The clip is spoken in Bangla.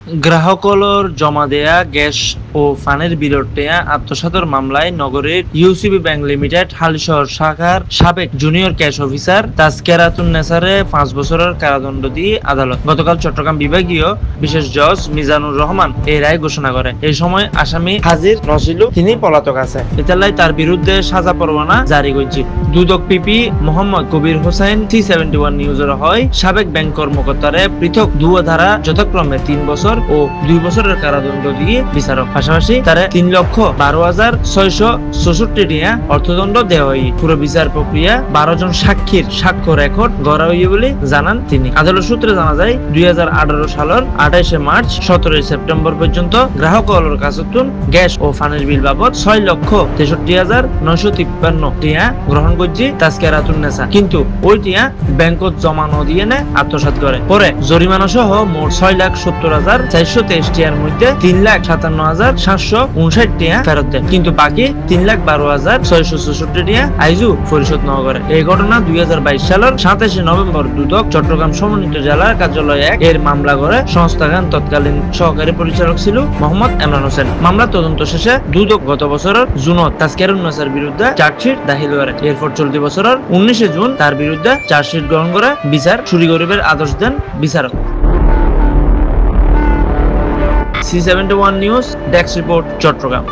গ্রাহকলর জমা দেয়া গ্যাস ও পানির বিলর টেয়া আত্মসাতের মামলায় নগরের ইউসিবি ব্যাংক লিমিটেড হালিশহর শাখার সাবেক জুনিয়র ক্যাশ অফিসার তাজকিরাতুন নেসারে 5 বছরের কারাদণ্ড দিয়ে আদালত গতকাল চট্টগ্রাম বিভাগীয় বিশেষ জজ মিজানুর রহমান এই রায় ঘোষণা করে। এই সময় আসামি হাজির নছিলু, তিনি পলাতক আছে। এতালাই তার বিরুদ্ধে সাজা পরোয়ানা জারি করছে। দুদক পিপি মোহাম্মদ কবির হোসেন C71 নিউজের হয় সাবেক ব্যাংক কর্মকর্তারে পৃথক দুই ধারা যথাক্রমে 3 বছর ও 2 বছরের কারাদণ্ড দিয়ে বিচারক, পাশাপাশি তারা 3,12,664 টাকা অর্থদণ্ড দেওয়া হয়। পুরো বিচার প্রক্রিয়া 12 জন সাক্ষীর সাক্ষ্য রেকর্ড গড়া হইবে বলে জানান তিনি। আদালত সূত্রে জানা যায় 2018 সালের 28 মার্চ 17 সেপ্টেম্বর পর্যন্ত গ্রাহক অলর কাছতুন গ্যাস ও পানির বিল বাবদ 6,63,953 টাকা গ্রহণ করছে তাজকিরাতুন নেসা, কিন্তু ওই টাকা ব্যাংকত জমা ন দিয়ে আত্মসাৎ করে। পরে জরিমানা সহ মোট 6,70,423 টাকার মধ্যে 3,57,759 টাকা ফেরত দেয়, কিন্তু বাকি 3,12,664 টাকা আইজু পরিশোধ না করে। এই ঘটনা 2022 সালের 27 নভেম্বর দুদক চট্টগ্রাম সমন্বিত জেলার কার্যালয় 1 এর মামলা করে সংস্থাগান তৎকালীন সহকারী পরিচালক ছিল মোহাম্মদ ইমরান হোসেন। মামলা তদন্ত শেষে দুদক গত বছরের জুনত তাজকিরাতুন নেসার বিরুদ্ধে চার্জশিট দাখিল করে। এরপর চলতি বছরের 19 জুন তার বিরুদ্ধে চার্জশিট গ্রহণ করে বিচার শুরু করিবার আদেশ দেন বিচারক। C71 news desk report, Chittagong.